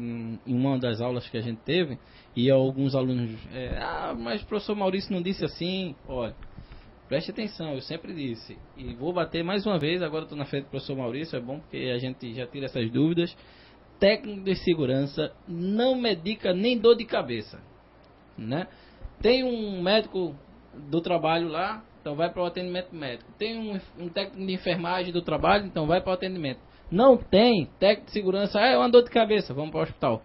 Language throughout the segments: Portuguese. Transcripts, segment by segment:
em uma das aulas que a gente teve, e alguns alunos, mas o professor Maurício não disse assim. Olha, preste atenção, eu sempre disse, e vou bater mais uma vez, agora estou na frente do professor Maurício, é bom porque a gente já tira essas dúvidas. Técnico de segurança não medica nem dor de cabeça, né? Tem um médico do trabalho lá, então vai para o atendimento médico. Tem um técnico de enfermagem do trabalho, então vai para o atendimento. Não tem técnico de segurança, é uma dor de cabeça, vamos para o hospital.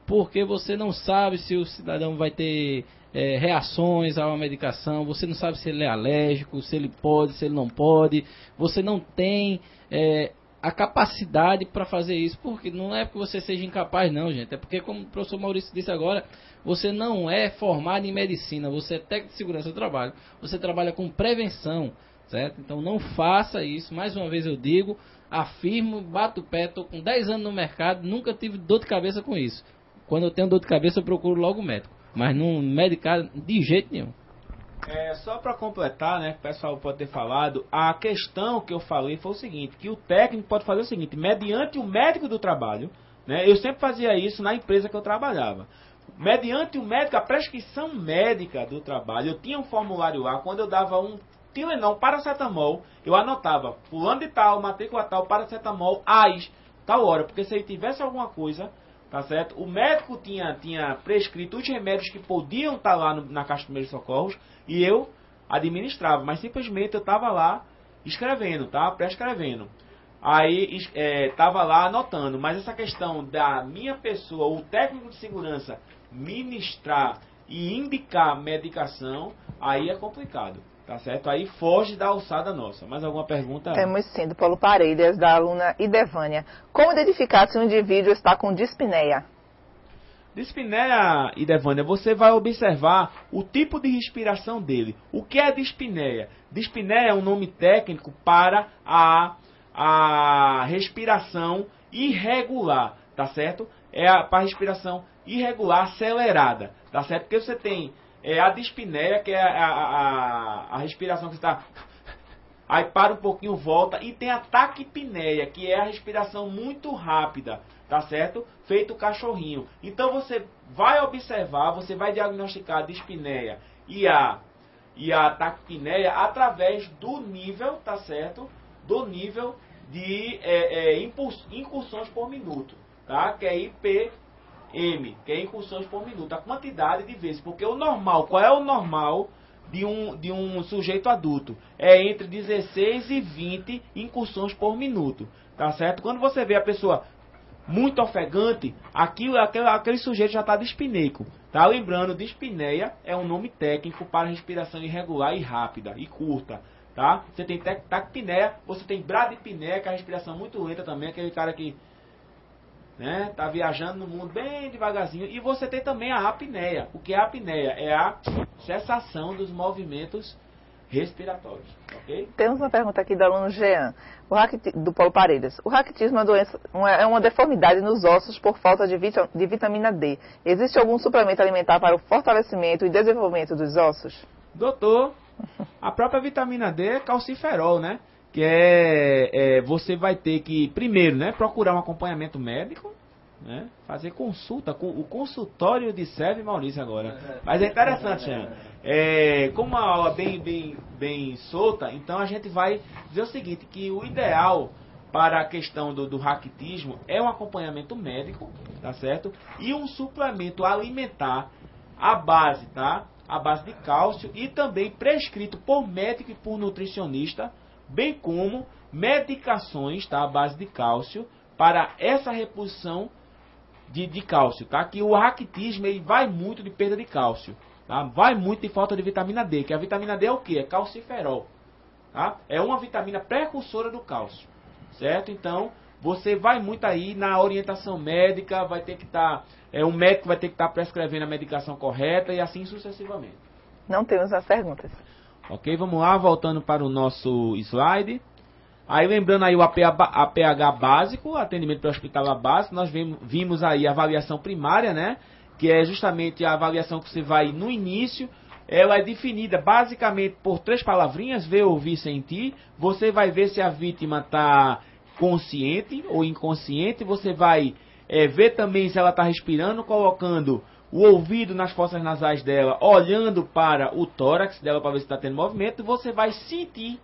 Porque você não sabe se o cidadão vai ter reações a uma medicação, você não sabe se ele é alérgico, se ele pode, se ele não pode. Você não tem a capacidade para fazer isso, porque não é porque você seja incapaz não, gente, é porque, como o professor Maurício disse agora, você não é formado em medicina, você é técnico de segurança do trabalho, você trabalha com prevenção, certo? Então não faça isso, mais uma vez eu digo, afirmo, bato o pé, estou com 10 anos no mercado, nunca tive dor de cabeça com isso. Quando eu tenho dor de cabeça eu procuro logo o médico, mas não medicar de jeito nenhum. Só para completar, né, o pessoal pode ter falado, a questão que eu falei foi o seguinte, que o técnico pode fazer o seguinte, mediante o médico do trabalho, né, eu sempre fazia isso na empresa que eu trabalhava, mediante o médico, a prescrição médica do trabalho, eu tinha um formulário lá, quando eu dava um Tilenol, paracetamol, eu anotava, fulano de tal, matrícula tal, paracetamol, AIS, tal hora, porque se ele tivesse alguma coisa, tá certo? O médico tinha prescrito os remédios que podiam estar lá na caixa de primeiros socorros e eu administrava, mas simplesmente eu estava lá escrevendo, tá? Prescrevendo. Aí estava lá anotando, mas essa questão da minha pessoa, o técnico de segurança, ministrar e indicar medicação, aí é complicado, tá certo? Aí foge da alçada nossa. Mais alguma pergunta? Temos sim, do Paulo Paredes, da aluna Idevânia. Como identificar se um indivíduo está com dispneia? Dispneia, Idevânia, você vai observar o tipo de respiração dele. O que é dispneia? Dispneia é um nome técnico para a respiração irregular, tá certo? Para a respiração irregular acelerada, tá certo? Porque você tem a dispneia, que é a respiração que está... Aí para um pouquinho, volta, e tem a taquipneia, que é a respiração muito rápida, tá certo? Feito cachorrinho. Então você vai observar, você vai diagnosticar a dispneia e a taquipneia através do nível, tá certo? Do nível de incursões por minuto, tá? Que é IPM, que é incursões por minuto, a quantidade de vezes, porque o normal, qual é o normal de um sujeito adulto? É entre 16 e 20 incursões por minuto, tá certo? Quando você vê a pessoa muito ofegante, aquele sujeito já está dispneico, tá? Lembrando, dispneia é um nome técnico para respiração irregular e rápida e curta, tá? Você tem taquipneia, você tem bradipneia, que é a respiração muito lenta também, aquele cara que tá viajando no mundo bem devagarzinho. E você tem também a apneia. O que é a apneia? É a cessação dos movimentos respiratórios, ok? Temos uma pergunta aqui do aluno Jean, do Paulo Paredes. O raquitismo é uma deformidade nos ossos por falta de vitamina D. Existe algum suplemento alimentar para o fortalecimento e desenvolvimento dos ossos? Doutor, a própria vitamina D é calciferol, né? Que você vai ter que, primeiro, né, procurar um acompanhamento médico, né, fazer consulta, o consultório de Sérgio e Maurício agora. Mas é interessante, Jean. Como uma aula bem solta, então a gente vai dizer o seguinte, que o ideal para a questão do raquitismo é um acompanhamento médico, tá certo? E um suplemento alimentar à base, tá? À base de cálcio e também prescrito por médico e por nutricionista, bem como medicações, tá, à base de cálcio, para essa reposição de cálcio, tá? Que o raquitismo ele vai muito de perda de cálcio, tá? Vai muito de falta de vitamina D, que a vitamina D é o que? É calciferol, tá? É uma vitamina precursora do cálcio, certo? Então, você vai muito aí na orientação médica, vai ter que estar, um médico vai ter que estar prescrevendo a medicação correta e assim sucessivamente. Não temos as perguntas. Ok, vamos lá, voltando para o nosso slide. Aí lembrando aí o APH básico, atendimento pré-hospitalar básico, nós vimos aí a avaliação primária, né? Que é justamente a avaliação que você vai no início. Ela é definida basicamente por 3 palavrinhas, ver, ouvir, sentir. Você vai ver se a vítima está consciente ou inconsciente. Você vai ver também se ela está respirando, colocando o ouvido nas fossas nasais dela, olhando para o tórax dela para ver se está tendo movimento, você vai sentir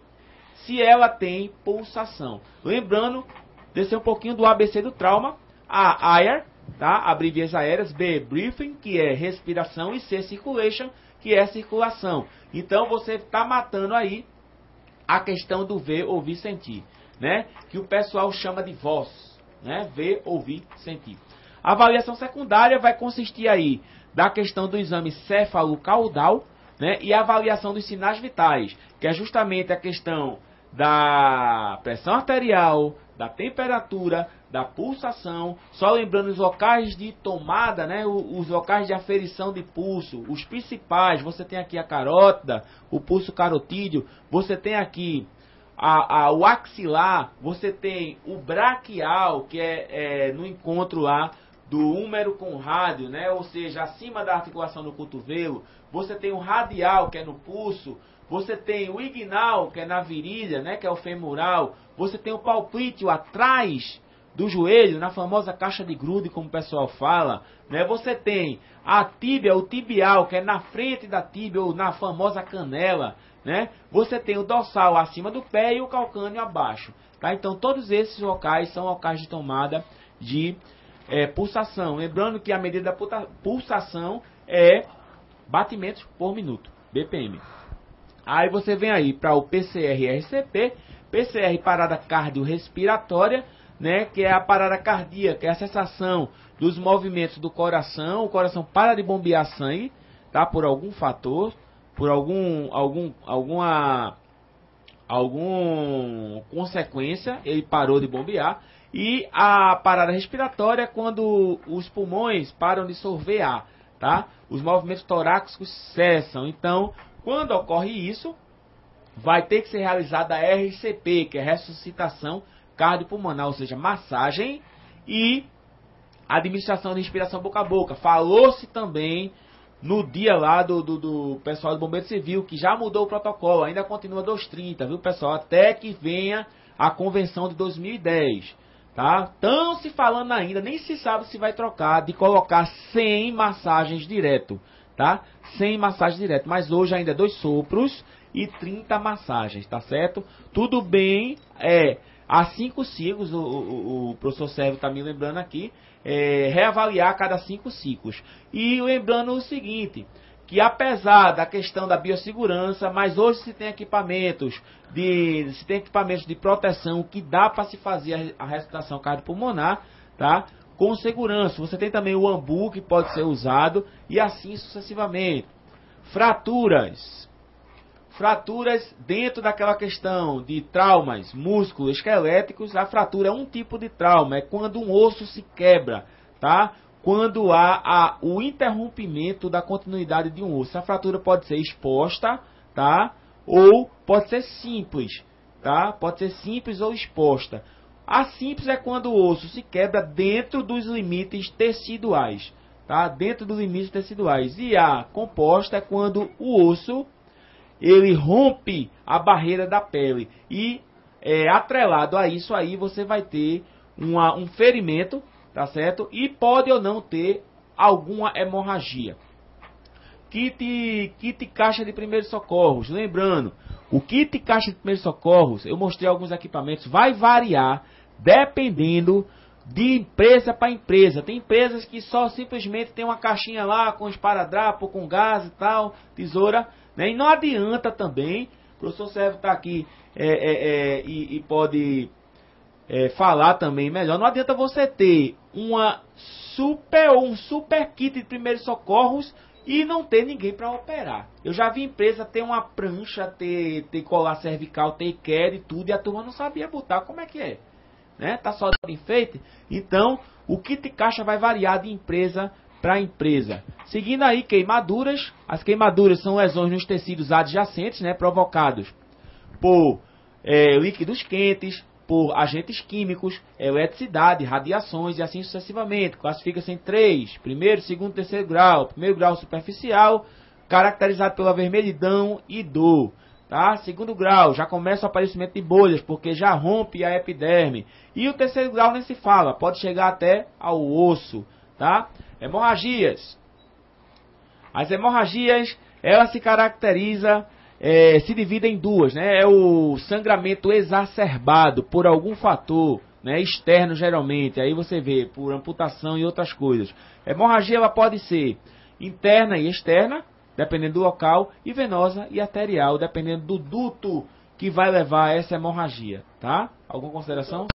se ela tem pulsação. Lembrando, descer um pouquinho do ABC do trauma, A, air, tá? Abrir vias aéreas, B, breathing, que é respiração, e C, circulation, que é circulação. Então você está matando aí a questão do ver, ouvir, sentir, né? Que o pessoal chama de voz, né? Ver, ouvir, sentir. A avaliação secundária vai consistir aí da questão do exame céfalo-caudal, né? E a avaliação dos sinais vitais, que é justamente a questão da pressão arterial, da temperatura, da pulsação. Só lembrando os locais de tomada, né? Os locais de aferição de pulso, os principais. Você tem aqui a carótida, o pulso carotídeo, você tem aqui o axilar, você tem o braquial, que é no encontro lá do húmero com o rádio, né? Ou seja, acima da articulação do cotovelo. Você tem o radial, que é no pulso. Você tem o ignal, que é na virilha, né? Que é o femoral. Você tem o palpíteo atrás do joelho, na famosa caixa de grude, como o pessoal fala, né? Você tem a tíbia, o tibial, que é na frente da tíbia, ou na famosa canela, né? Você tem o dorsal acima do pé e o calcâneo abaixo, tá? Então, todos esses locais são locais de tomada de pulsação. Lembrando que a medida da pulsação é batimentos por minuto, BPM. Aí você vem aí para o PCR-RCP, PCR parada cardiorrespiratória, né, que é a parada cardíaca, é a sensação dos movimentos do coração. O coração para de bombear sangue, tá, por algum fator, por alguma consequência, ele parou de bombear. E a parada respiratória é quando os pulmões param de sorver ar, tá? Os movimentos torácicos cessam. Então, quando ocorre isso, vai ter que ser realizada a RCP, que é ressuscitação cardiopulmonar, ou seja, massagem e administração de respiração boca a boca. Falou-se também no dia lá do pessoal do Bombeiro Civil, que já mudou o protocolo, ainda continua 230, viu, pessoal? Até que venha a convenção de 2010, tá? Estão se falando ainda, nem se sabe se vai trocar, de colocar 100 massagens direto, tá? 100 massagens direto, mas hoje ainda é 2 sopros e 30 massagens, tá certo? Tudo bem, há 5 ciclos, o professor Sérgio está me lembrando aqui, reavaliar a cada 5 ciclos. E lembrando o seguinte, que apesar da questão da biossegurança, mas hoje se tem equipamentos de proteção que dá para se fazer a ressuscitação cardiopulmonar, tá? Com segurança. Você tem também o AMBU, que pode ser usado, e assim sucessivamente. Fraturas dentro daquela questão de traumas músculo-esqueléticos. A fratura é um tipo de trauma, é quando um osso se quebra, tá? Quando há o interrompimento da continuidade de um osso. A fratura pode ser exposta, tá? Ou pode ser simples, tá? Pode ser simples ou exposta. A simples é quando o osso se quebra dentro dos limites teciduais, tá? Dentro dos limites teciduais. E a composta é quando o osso ele rompe a barreira da pele. E atrelado a isso aí, você vai ter um ferimento, tá certo? E pode ou não ter alguma hemorragia. Kit caixa de primeiros socorros. Lembrando, o kit caixa de primeiros socorros, eu mostrei alguns equipamentos, vai variar dependendo de empresa para empresa. Tem empresas que só simplesmente tem uma caixinha lá com esparadrapo, com gás e tal, tesoura, né? E não adianta também, o professor Sérgio está aqui e pode falar também melhor, não adianta você ter um super kit de primeiros socorros e não ter ninguém para operar. Eu já vi empresa ter uma prancha, ter colar cervical, ter queda e tudo, e a turma não sabia botar. Como é que é? Né? Tá só de enfeite? Então, o kit caixa vai variar de empresa para empresa. Seguindo aí, queimaduras. As queimaduras são lesões nos tecidos adjacentes, né, provocados por líquidos quentes, por agentes químicos, eletricidade, radiações e assim sucessivamente. Classifica-se em 3, primeiro, segundo, terceiro grau. Primeiro grau superficial, caracterizado pela vermelhidão e dor. tá? Segundo grau, já começa o aparecimento de bolhas, porque já rompe a epiderme. E o terceiro grau nem se fala, pode chegar até ao osso, tá? Hemorragias. As hemorragias, ela se caracteriza, se divide em duas, né? É o sangramento exacerbado por algum fator, né, externo geralmente. Aí você vê por amputação e outras coisas. Hemorragia ela pode ser interna e externa, dependendo do local, e venosa e arterial, dependendo do duto que vai levar a essa hemorragia, tá? Alguma consideração?